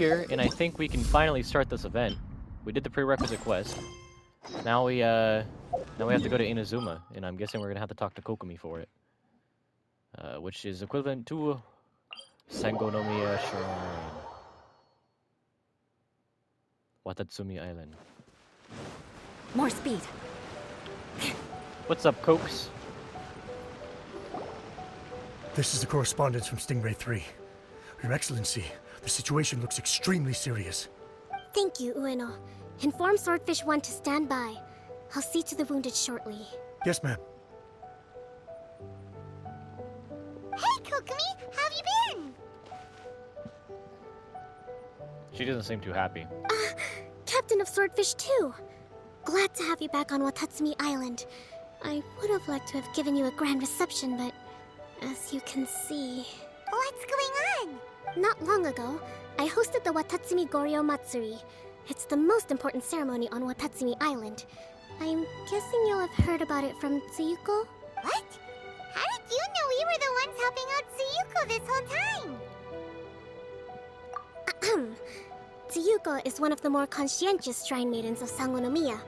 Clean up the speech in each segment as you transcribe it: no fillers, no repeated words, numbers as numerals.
here, and I think we can finally start this event. We did the prerequisite quest. Now we have to go to Inazuma, and I'm guessing we're gonna have to talk to Kokomi for it. Which is equivalent to Enkonomiya Shrine. Watatsumi Island. More speed. What's up, Cokes? This is the correspondence from Stingray 3. Your Excellency, the situation looks extremely serious. Thank you, Ueno. Inform Swordfish 1 to stand by. I'll see to the wounded shortly. Yes, ma'am. Hey, Kokomi! How have you been? She doesn't seem too happy. Captain of Swordfish 2. Glad to have you back on Watatsumi Island. I would have liked to have given you a grand reception, but as you can see... What's going on? Not long ago, I hosted the Watatsumi Goryo Matsuri. It's the most important ceremony on Watatsumi Island. I'm guessing you'll have heard about it from Tsuyuko? What? How did you know we were the ones helping out Tsuyuko this whole time? Tsuyuko is one of the more conscientious shrine maidens of Enkonomiya.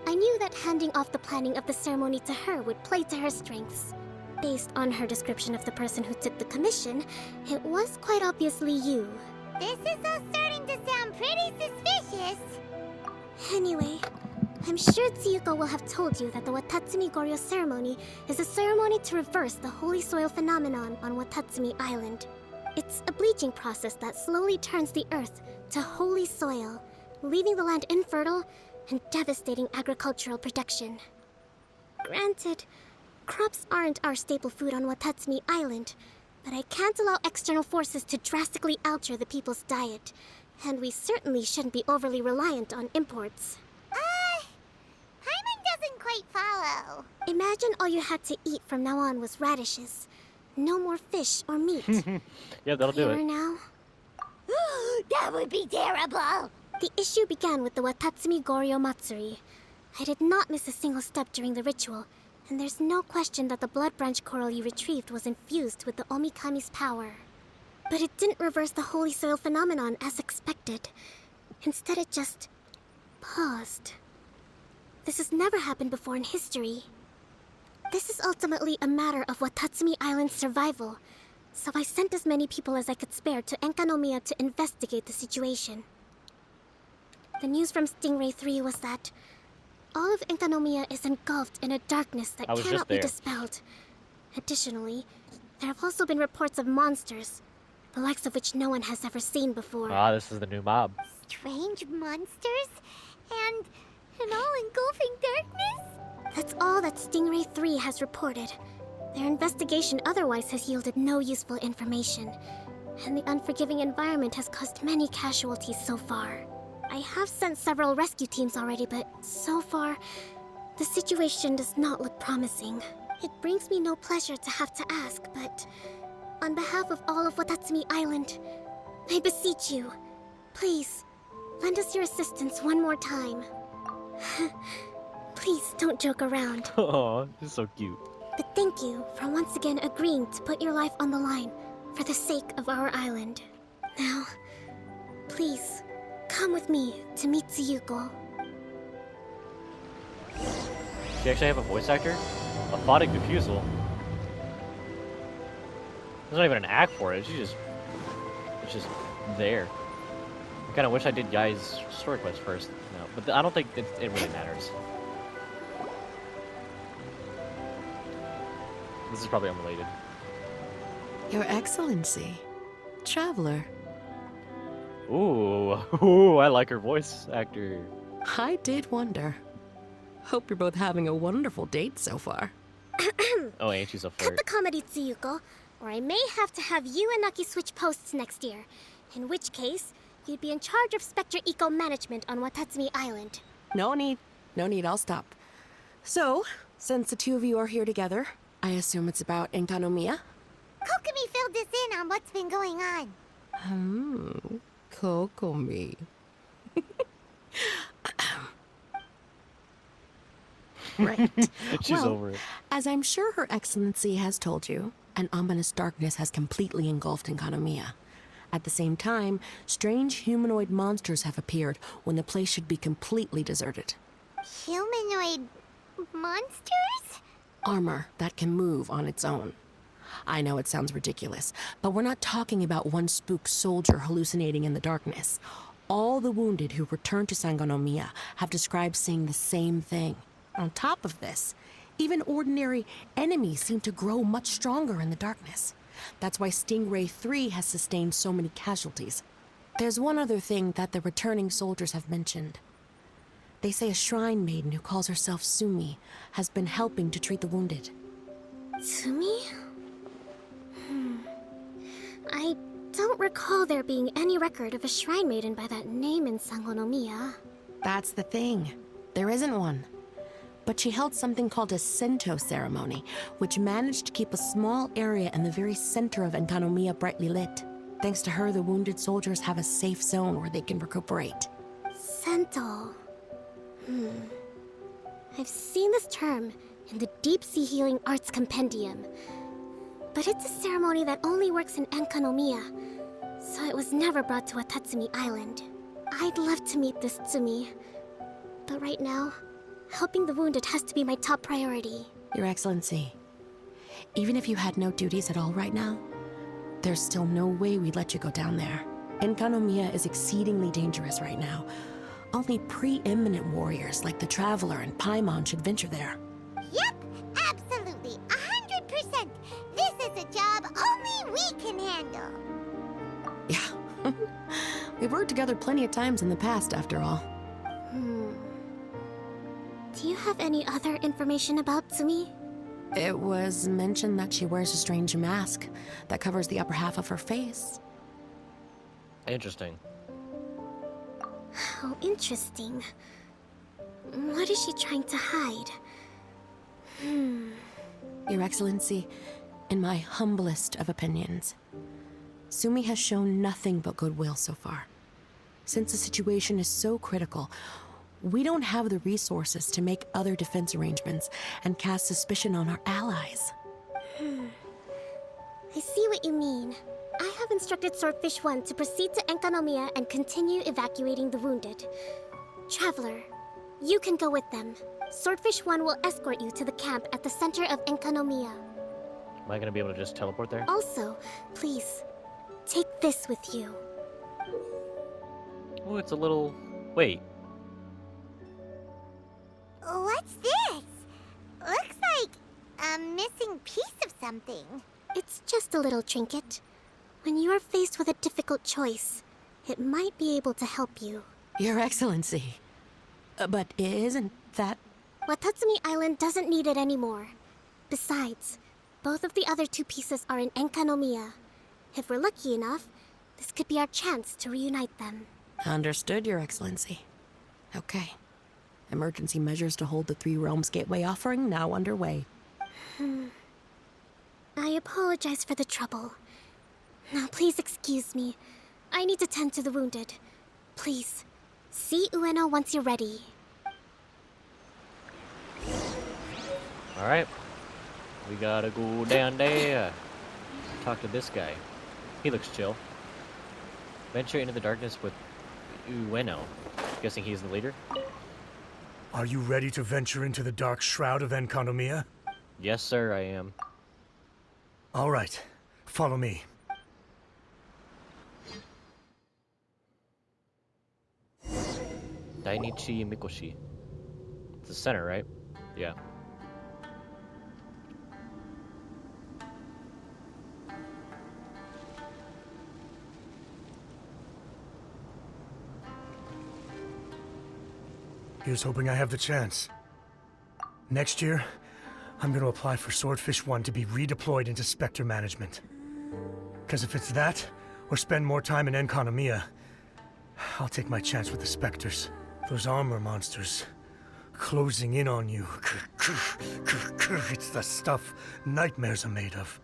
I knew that handing off the planning of the ceremony to her would play to her strengths. Based on her description of the person who took the commission, it was quite obviously you. This is all starting to sound pretty suspicious. Anyway, I'm sure Tsuyuko will have told you that the Watatsumi Goryo ceremony is a ceremony to reverse the holy soil phenomenon on Watatsumi Island. It's a bleaching process that slowly turns the earth to holy soil, leaving the land infertile and devastating agricultural production. Granted, crops aren't our staple food on Watatsumi Island, but I can't allow external forces to drastically alter the people's diet, and we certainly shouldn't be overly reliant on imports. Paimon doesn't quite follow. Imagine all you had to eat from now on was radishes. No more fish or meat. Yeah, that'll do Clearer it. now? That would be terrible. The issue began with the Watatsumi Goryo Matsuri. I did not miss a single step during the ritual, and there's no question that the blood branch coral you retrieved was infused with the Omikami's power. But it didn't reverse the holy soil phenomenon as expected. Instead, it just paused. This has never happened before in history. This is ultimately a matter of Watatsumi Island's survival, so I sent as many people as I could spare to Enkonomiya to investigate the situation. The news from Stingray 3 was that all of Enkonomiya is engulfed in a darkness that cannot be dispelled. Additionally, there have also been reports of monsters, the likes of which no one has ever seen before. Ah, this is the new mob. Strange monsters? And an all-engulfing darkness? That's all that Stingray 3 has reported. Their investigation otherwise has yielded no useful information, and the unforgiving environment has caused many casualties so far. I have sent several rescue teams already, but so far, the situation does not look promising. It brings me no pleasure to have to ask, but on behalf of all of Watatsumi Island, I beseech you, please, lend us your assistance one more time. Please don't joke around. Oh, this is so cute. But thank you for once again agreeing to put your life on the line for the sake of our island. Now, please, come with me to meet Tsuyuko. She actually have a voice actor? Aphotic Diffusal? There's not even an act for it, it's just there. I kinda wish I did Guy's story quest first. No, but I don't think it really matters. This is probably unrelated. Your Excellency. Traveler. Ooh, ooh, I like her voice actor. I did wonder. Hope you're both having a wonderful date so far. Oh, ain't she so Cut flirt. the comedy, Tsuyuko, or I may have to have you and Naki switch posts next year. In which case, you'd be in charge of Spectre Eco Management on Watatsumi Island. No need, I'll stop. So, since the two of you are here together, I assume it's about Enkonomiya? Kokomi filled us in on what's been going on. Kokomi. Right. She's Well, over it. as I'm sure Her Excellency has told you, an ominous darkness has completely engulfed Enkonomiya. At the same time, strange humanoid monsters have appeared when the place should be completely deserted. Humanoid monsters? Armor that can move on its own. I know it sounds ridiculous, but we're not talking about one spooked soldier hallucinating in the darkness. All the wounded who returned to Enkonomiya have described seeing the same thing. On top of this, even ordinary enemies seem to grow much stronger in the darkness. That's why Stingray 3 has sustained so many casualties. There's one other thing that the returning soldiers have mentioned. They say a shrine maiden who calls herself Sumi has been helping to treat the wounded. Sumi? I don't recall there being any record of a shrine maiden by that name in Enkonomiya. That's the thing. There isn't one. But she held something called a Sento ceremony, which managed to keep a small area in the very center of Enkonomiya brightly lit. Thanks to her, the wounded soldiers have a safe zone where they can recuperate. Sento. I've seen this term in the Deep Sea Healing Arts Compendium. But it's a ceremony that only works in Enkonomiya, so it was never brought to Watatsumi Island. I'd love to meet this Tsumi, but right now, helping the wounded has to be my top priority. Your Excellency, even if you had no duties at all right now, there's still no way we'd let you go down there. Enkonomiya is exceedingly dangerous right now. Only preeminent warriors like the Traveler and Paimon should venture there. Yep, absolutely, 100%. This is a job only we can handle. Yeah. We've worked together plenty of times in the past, after all. Do you have any other information about Tsumi? It was mentioned that she wears a strange mask that covers the upper half of her face. Interesting. How interesting. What is she trying to hide? Your Excellency, in my humblest of opinions, Sumi has shown nothing but goodwill so far. Since the situation is so critical, we don't have the resources to make other defense arrangements and cast suspicion on our allies. I see what you mean. I have instructed Swordfish 1 to proceed to Enkonomiya and continue evacuating the wounded. Traveler, you can go with them. Swordfish 1 will escort you to the camp at the center of Enkonomiya. Am I gonna be able to just teleport there? Also, please, take this with you. Oh, it's a little... Wait. What's this? Looks like a missing piece of something. It's just a little trinket. When you are faced with a difficult choice, it might be able to help you. Your Excellency. But isn't that... Watatsumi Island doesn't need it anymore. Besides, both of the other two pieces are in Enkonomiya. If we're lucky enough, this could be our chance to reunite them. Understood, Your Excellency. Okay. Emergency measures to hold the Three Realms Gateway offering now underway. I apologize for the trouble. Now please excuse me. I need to tend to the wounded. Please, see Ueno once you're ready. Alright. We gotta go down there. Talk to this guy. He looks chill. Venture into the darkness with Ueno. Guessing he's the leader? Are you ready to venture into the dark shroud of Enkonomiya? Yes, sir, I am. All right. Follow me. Dainichi Mikoshi. It's the center, right? Yeah. Here's hoping I have the chance. Next year, I'm going to apply for Swordfish 1 to be redeployed into Spectre management. Because if it's that, or spend more time in Enkonomiya, I'll take my chance with the Spectres. Those armor monsters, closing in on you. It's the stuff nightmares are made of.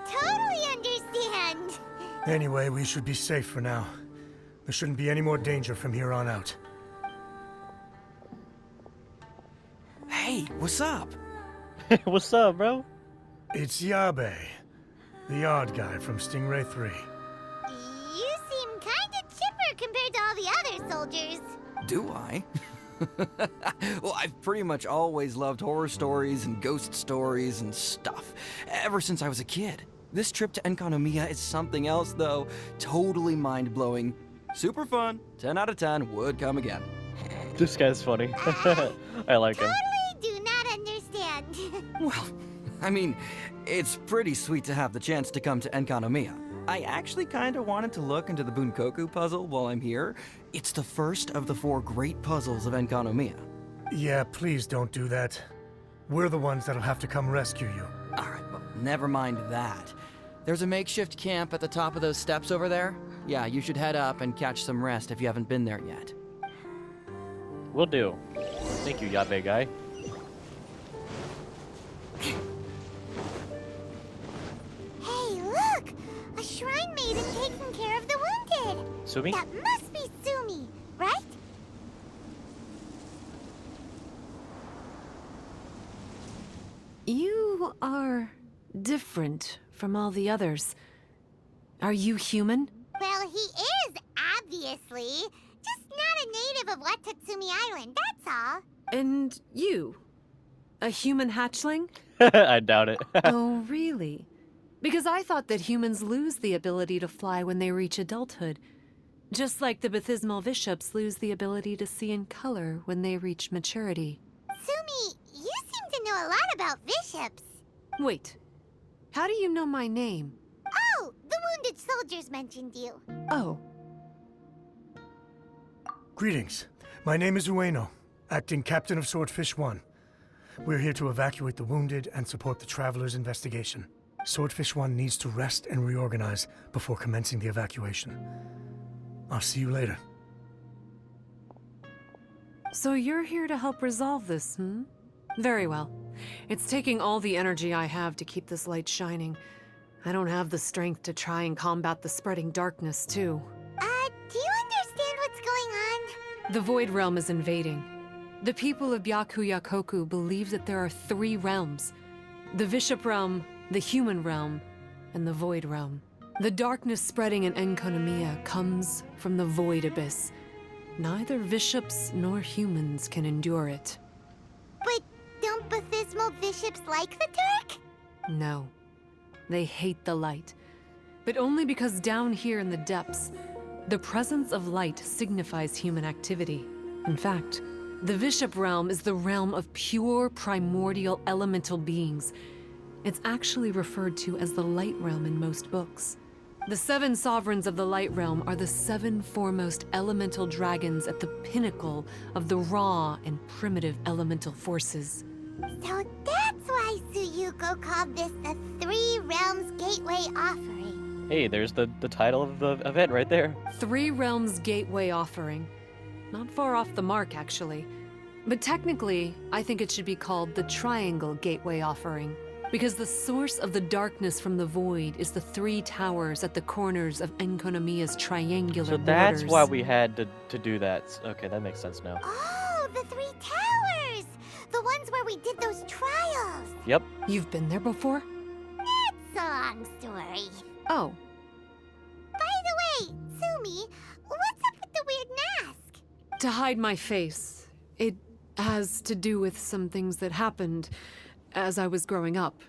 Totally understand. Anyway, we should be safe for now. There shouldn't be any more danger from here on out. Hey, what's up? What's up, bro? It's Yabe, the odd guy from Stingray 3. soldiers. Do I? Well, I've pretty much always loved horror stories and ghost stories and stuff, ever since I was a kid. This trip to Enkonomiya is something else, though. Totally mind-blowing. Super fun. 10 out of 10 would come again. This guy's funny. I like him. Totally do not understand. Well, I mean, it's pretty sweet to have the chance to come to Enkonomiya. I actually kind of wanted to look into the Bunkoku puzzle while I'm here. It's the first of the 4 great puzzles of Enkonomiya. Yeah, please don't do that. We're the ones that'll have to come rescue you. Alright, well, never mind that. There's a makeshift camp at the top of those steps over there. Yeah, you should head up and catch some rest if you haven't been there yet. Will do. Thank you, Yabe guy. Hey, look! A shrine maiden taking care of the wounded. Sumi? That must be Sumi, right? You are different from all the others. Are you human? Well, he is, obviously. Just not a native of Watatsumi Island, that's all. And you? A human hatchling? I doubt it. Oh, really? Because I thought that humans lose the ability to fly when they reach adulthood. Just like the baptismal bishops lose the ability to see in color when they reach maturity. Sumi, you seem to know a lot about bishops. Wait, how do you know my name? Oh, the wounded soldiers mentioned you. Oh, Greetings. My name is Ueno, acting captain of Swordfish 1. We're here to evacuate the wounded and support the traveler's investigation. Swordfish 1 needs to rest and reorganize before commencing the evacuation. I'll see you later. so you're here to help resolve this, hmm? Very well. It's taking all the energy I have to keep this light shining. I don't have the strength to try and combat the spreading darkness, too. Do you understand what's going on? The Void Realm is invading. The people of Byakuyakoku believe that there are 3 realms. The Bishop Realm, the Human Realm, and the Void Realm. The darkness spreading in Enkonomiya comes from the Void Abyss. Neither bishops nor humans can endure it. But don't baptismal bishops like the dark? No. They hate the light. But only because down here in the depths, the presence of light signifies human activity. In fact, the Bishop Realm is the realm of pure, primordial, elemental beings. It's actually referred to as the Light Realm in most books. The 7 sovereigns of the Light Realm are the 7 foremost elemental dragons at the pinnacle of the raw and primitive elemental forces. So that's why Suyuko called this the 3 Realms Gateway Offering. Hey, there's the title of the event right there. 3 Realms Gateway Offering. Not far off the mark, actually. But technically, I think it should be called the Triangle Gateway Offering. Because the source of the darkness from the void is the 3 towers at the corners of Enkonomiya's triangular So that's borders. why we had to do that. Okay, that makes sense now. Oh, the 3 towers! The ones where we did those trials! Yep. You've been there before? It's a long story. Oh, By the way, Sumi, what's up with the weird mask? to hide my face. It has to do with some things that happened as I was growing up.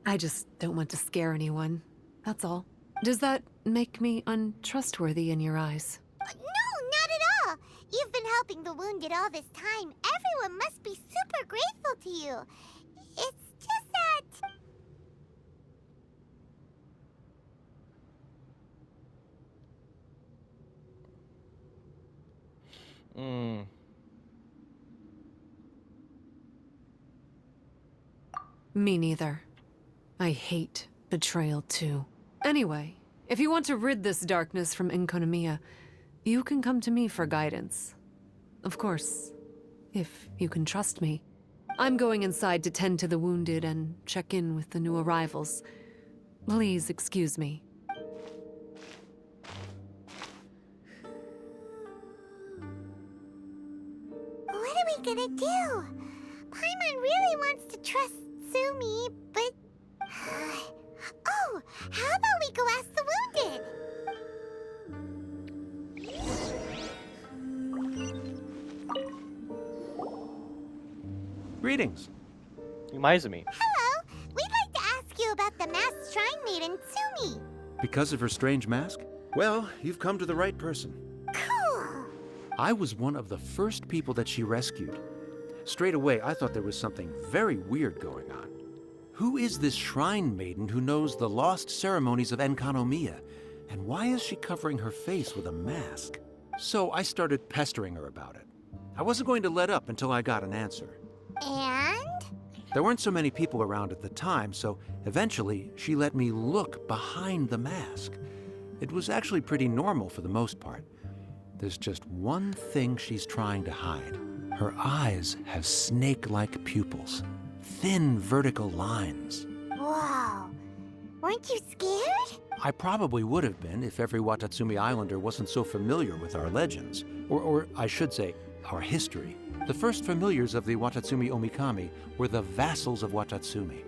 I just don't want to scare anyone. That's all. Does that make me untrustworthy in your eyes? No, not at all. You've been helping the wounded all this time. Everyone must be super grateful to you. It's just that... Hmm. Me neither. I hate betrayal too. Anyway, if you want to rid this darkness from Enkonomiya, you can come to me for guidance. Of course, if you can trust me. I'm going inside to tend to the wounded and check in with the new arrivals. Please excuse me. What are we gonna do? Paimon really wants to trust Sumi, but... Oh, how about we go ask the wounded? Greetings. Umaizumi. Hello. We'd like to ask you about the masked shrine maiden, Tsumi. Because of her strange mask? Well, you've come to the right person. Cool. I was one of the first people that she rescued. Straight away, I thought there was something very weird going on. Who is this shrine maiden who knows the lost ceremonies of Enkonomiya? And why is she covering her face with a mask? So I started pestering her about it. I wasn't going to let up until I got an answer. And? There weren't so many people around at the time, so eventually she let me look behind the mask. It was actually pretty normal for the most part. There's just one thing she's trying to hide. Her eyes have snake-like pupils, thin vertical lines. Whoa. Weren't you scared? I probably would have been if every Watatsumi Islander wasn't so familiar with our legends, or I should say, our history. The first familiars of the Watatsumi Omikami were the vassals of Watatsumi.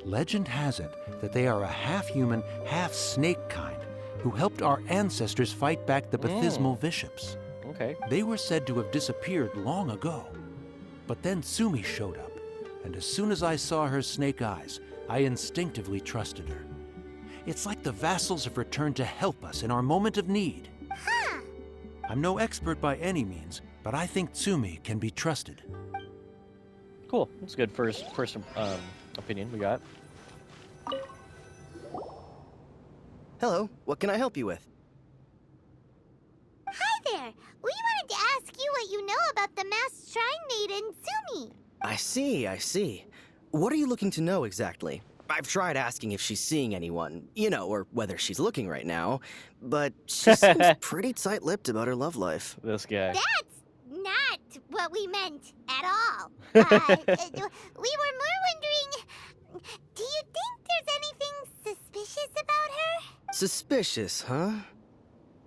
Legend has it that they are a half-human, half-snake kind who helped our ancestors fight back the Bathismal Bishops. Okay. They were said to have disappeared long ago. But then Tsumi showed up, and as soon as I saw her snake eyes, I instinctively trusted her. It's like the vassals have returned to help us in our moment of need. Huh. I'm no expert by any means, but I think Tsumi can be trusted. Cool. That's a good first opinion we got. Hello, what can I help you with? Hi there. We wanted to ask you what you know about the masked shrine maiden, Tsumi. I see. What are you looking to know exactly? I've tried asking if she's seeing anyone, or whether she's looking right now, but she seems pretty tight-lipped about her love life. This guy. That's not what we meant at all. We were more wondering, do you think there's anything suspicious about her? Suspicious, huh?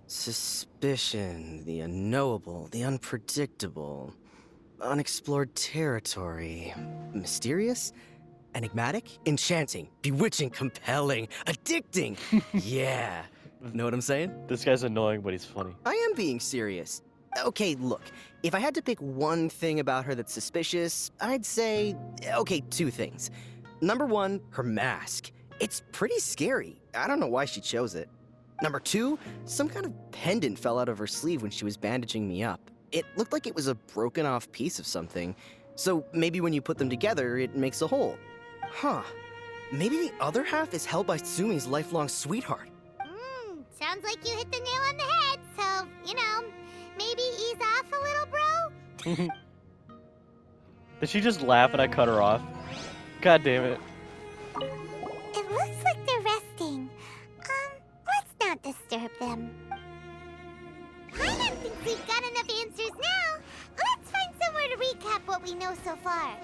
Suspicion, the unknowable, the unpredictable, unexplored territory. Mysterious? Enigmatic? Enchanting, bewitching, compelling, addicting. Yeah. Know what I'm saying? This guy's annoying, but he's funny. I am being serious. Okay, look, if I had to pick one thing about her that's suspicious, I'd say, okay, two things. Number one, her mask. It's pretty scary. I don't know why she chose it. Number two, some kind of pendant fell out of her sleeve when she was bandaging me up. It looked like it was a broken off piece of something. So maybe when you put them together, it makes a whole. Huh. Maybe the other half is held by Tsumi's lifelong sweetheart. Sounds like you hit the nail on the head, so, maybe ease off a little, bro? Did she just laugh and I cut her off? God damn it. It looks like they're resting. Let's not disturb them. I don't think we've got enough answers now. Let's find somewhere to recap what we know so far.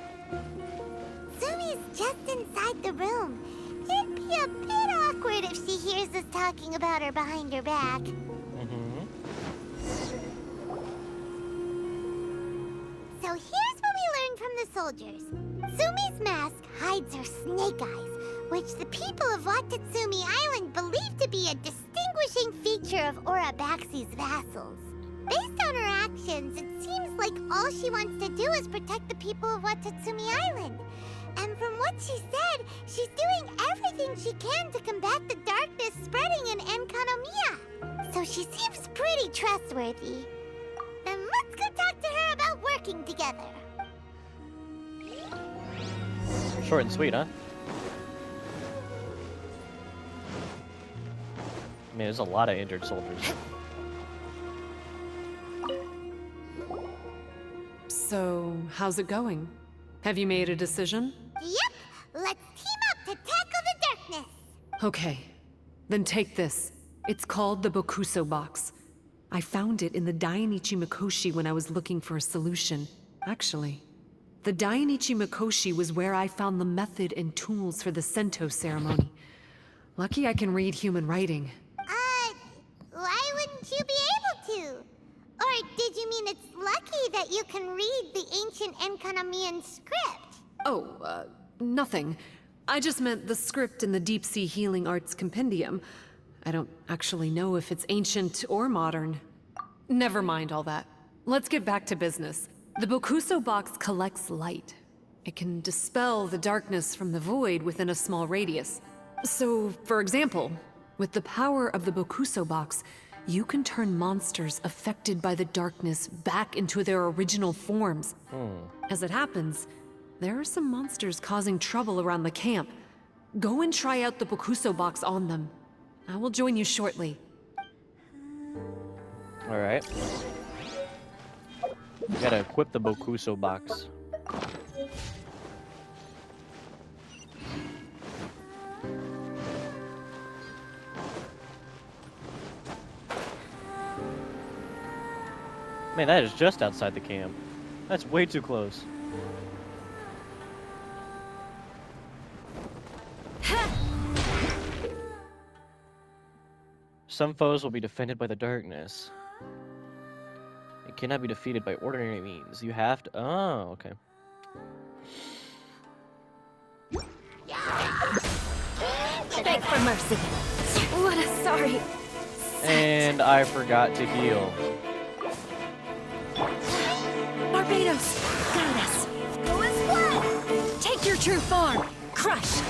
Sumi's just inside the room. It'd be a bit awkward if she hears us talking about her behind her back. So here's what we learned from the soldiers. Sumi's mask hides her snake eyes, which the people of Watatsumi Island believe to be a distinguishing feature of Orabaxi's vassals. Based on her actions, it seems like all she wants to do is protect the people of Watatsumi Island. And from what she said, she's doing everything she can to combat the darkness spreading in Enkonomiya. So she seems pretty trustworthy. Then let's go talk to her about working together. Short and sweet, huh? I mean, there's a lot of injured soldiers. So, how's it going? Have you made a decision? Yep, let's team up to tackle the darkness. Okay, then take this. It's called the Bokuso box. I found it in the Dainichi Mikoshi when I was looking for a solution. Actually, the Dainichi Mikoshi was where I found the method and tools for the Sento ceremony. Lucky I can read human writing. Why wouldn't you be able to? Or did you mean it's lucky that you can read the ancient Enkonomiyan script? Oh, nothing. I just meant the script in the Deep Sea Healing Arts Compendium. I don't actually know if it's ancient or modern. Never mind all that. Let's get back to business. The Bokuso box collects light. It can dispel the darkness from the void within a small radius. So, for example, with the power of the Bokuso box, you can turn monsters affected by the darkness back into their original forms. As it happens, there are some monsters causing trouble around the camp. Go and try out the Bokuso box on them. I will join you shortly. Alright. We gotta equip the Bokuso box. Man, that is just outside the camp. That's way too close. Some foes will be defended by the darkness. It cannot be defeated by ordinary means. You have to... Oh, okay. Beg for mercy. What a sorry. And I forgot to heal. Barbados, guide us. Go as one! Take your true form. Crush.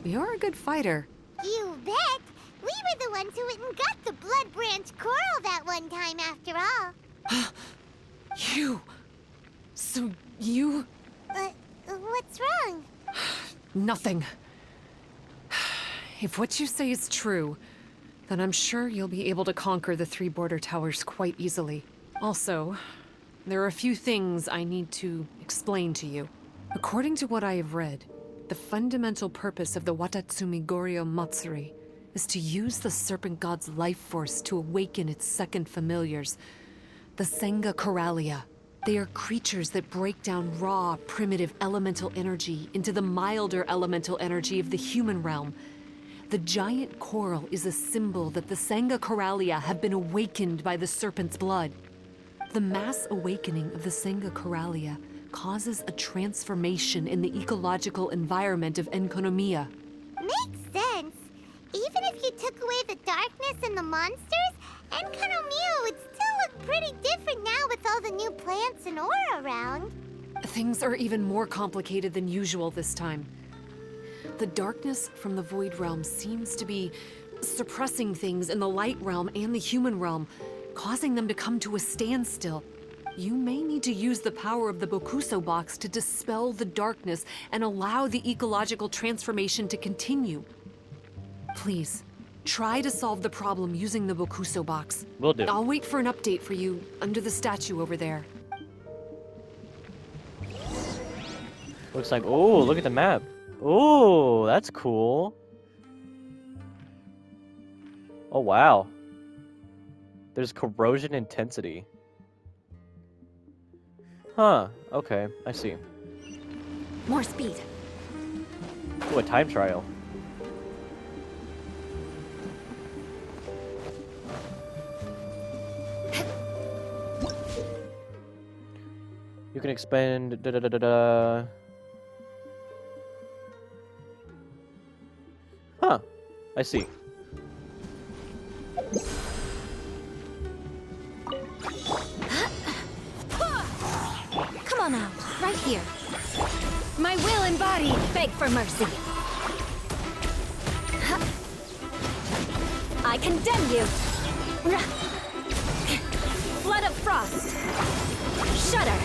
You're a good fighter. You bet! We were the ones who went and got the blood branch coral that one time after all. You... So you... What's wrong? Nothing. If what you say is true, then I'm sure you'll be able to conquer the 3 border towers quite easily. Also, there are a few things I need to explain to you. According to what I have read, the fundamental purpose of the Watatsumi Goryo Matsuri is to use the serpent god's life force to awaken its second familiars, the Senga Coralia. They are creatures that break down raw, primitive elemental energy into the milder elemental energy of the human realm. The giant coral is a symbol that the Senga Coralia have been awakened by the serpent's blood. The mass awakening of the Senga Coralia causes a transformation in the ecological environment of Enkonomiya. Makes sense. Even if you took away the darkness and the monsters, Enkonomiya would still look pretty different now with all the new plants and ore around. Things are even more complicated than usual this time. The darkness from the Void Realm seems to be suppressing things in the Light Realm and the human realm, causing them to come to a standstill. You may need to use the power of the Bokuso box to dispel the darkness and allow the ecological transformation to continue. Please, try to solve the problem using the Bokuso box. Will do. I'll wait for an update for you under the statue over there. Looks like... Oh, look at the map. Oh, that's cool. Oh, wow. There's corrosion intensity. Huh, okay, I see. More speed. Ooh, a time trial. You can expend da-da-da-da-da. Huh, I see. Come on out, right here. My will and body beg for mercy. I condemn you. Flood of frost. Shudder.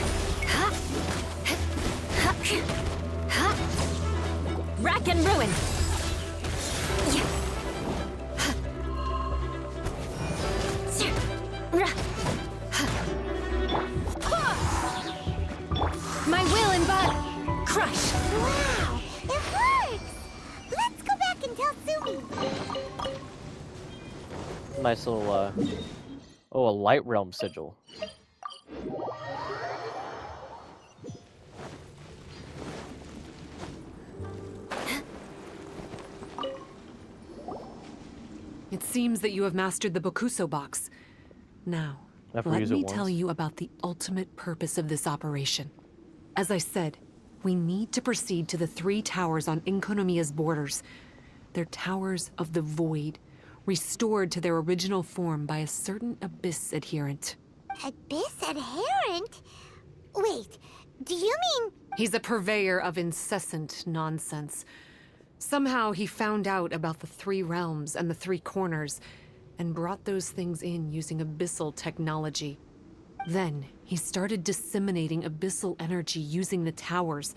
Rack and ruin. My will and body. Crush. Wow, it works! Let's go back and tell Sumi. Nice little, Oh, a Light Realm sigil. It seems that you have mastered the Bokuso box. Now, Never let use it me once. tell you about the ultimate purpose of this operation. As I said, we need to proceed to the 3 towers on Enkonomiya's borders. They're towers of the void, restored to their original form by a certain Abyss adherent. Abyss adherent? Wait, do you mean... He's a purveyor of incessant nonsense. Somehow he found out about the 3 realms and the 3 corners, and brought those things in using abyssal technology. Then he started disseminating abyssal energy using the towers.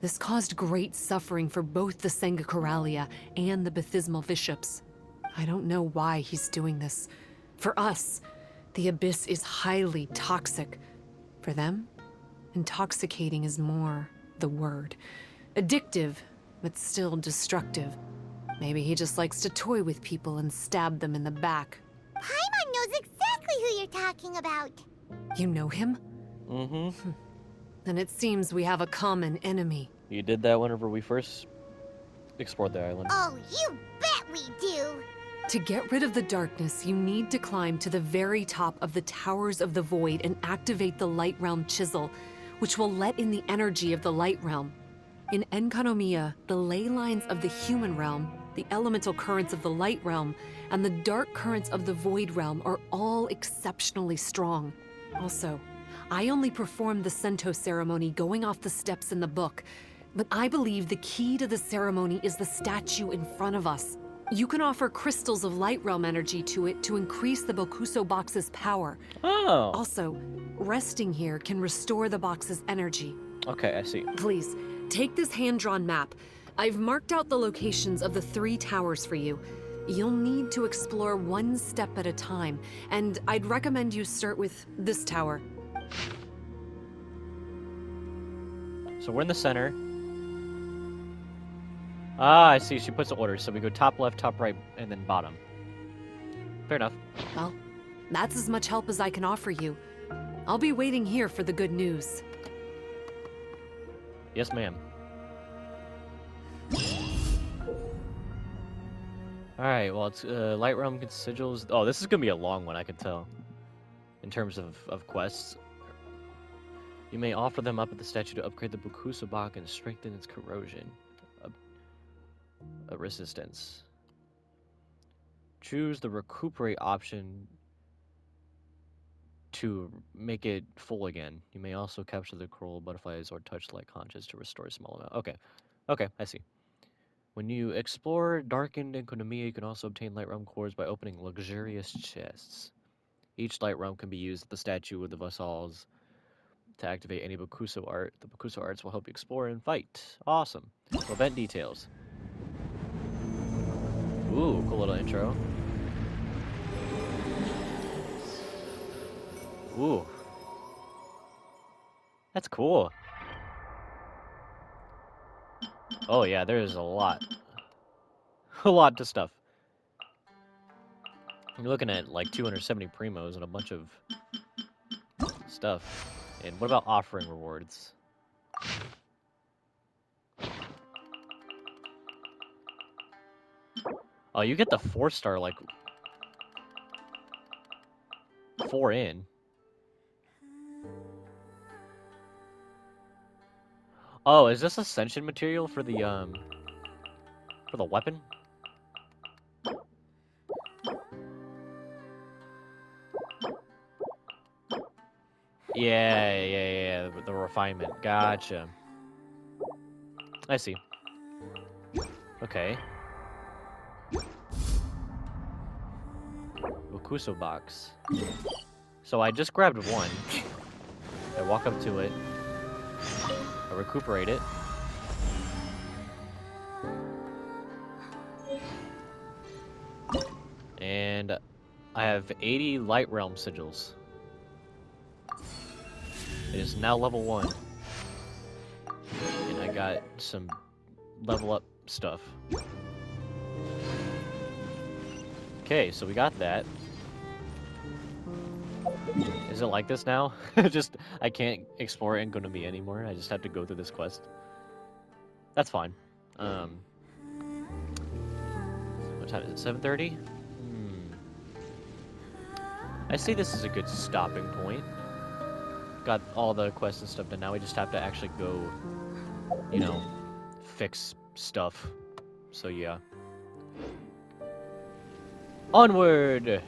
This caused great suffering for both the Sangha and the Bathismal bishops. I don't know why he's doing this. For us, the Abyss is highly toxic. For them, intoxicating is more the word. Addictive, but still destructive. Maybe he just likes to toy with people and stab them in the back. Paimon knows exactly who you're talking about. You know him? Mm-hmm. Then it seems we have a common enemy. You did that whenever we first explored the island. Oh, you bet we do. To get rid of the darkness, you need to climb to the very top of the Towers of the Void and activate the Light Realm Chisel, which will let in the energy of the Light Realm. In Enkonomiya, the ley lines of the human realm, the elemental currents of the Light Realm, and the dark currents of the Void Realm are all exceptionally strong. Also, I only performed the Sento ceremony going off the steps in the book, but I believe the key to the ceremony is the statue in front of us. You can offer crystals of Light Realm energy to it to increase the Bokuso box's power. Oh. Also, resting here can restore the box's energy. Okay, I see. Please, take this hand-drawn map. I've marked out the locations of the 3 towers for you. You'll need to explore one step at a time, and I'd recommend you start with this tower. So we're in the center. Ah, I see. She puts the orders. So we go top left, top right, and then bottom. Fair enough. Well, that's as much help as I can offer you. I'll be waiting here for the good news. Yes, ma'am. Alright, well, it's Light Realm sigils. Oh, this is going to be a long one, I can tell. In terms of quests. You may offer them up at the statue to upgrade the Bokuso box and strengthen its corrosion. A resistance. Choose the recuperate option to make it full again. You may also capture the coral butterflies or touch light conches to restore a small amount. Okay. Okay, I see. When you explore darkened Enkonomiya, you can also obtain light realm cores by opening luxurious chests. Each light realm can be used at the statue with the vassals to activate any Bokuso art. The Bokuso arts will help you explore and fight. Awesome. So event details. Ooh, cool little intro. Ooh. That's cool. Oh yeah, there's a lot. A lot to stuff. You're looking at like 270 primos and a bunch of stuff. And what about offering rewards? Oh, you get the 4-star like 4 in. Oh, is this ascension material for the weapon? Yeah, the refinement. Gotcha. I see. Okay. Bokuso box. So I just grabbed one. I walk up to it. I recuperate it. And I have 80 Light Realm sigils. It is now level 1. And I got some level up stuff. Okay, so we got that. Is it like this now? Just, I can't explore Enkonomiya anymore. I just have to go through this quest. That's fine. What time is it? 7:30? I see this is a good stopping point. Got all the quests and stuff done. Now we just have to actually go, you know, fix stuff. So yeah. Onward!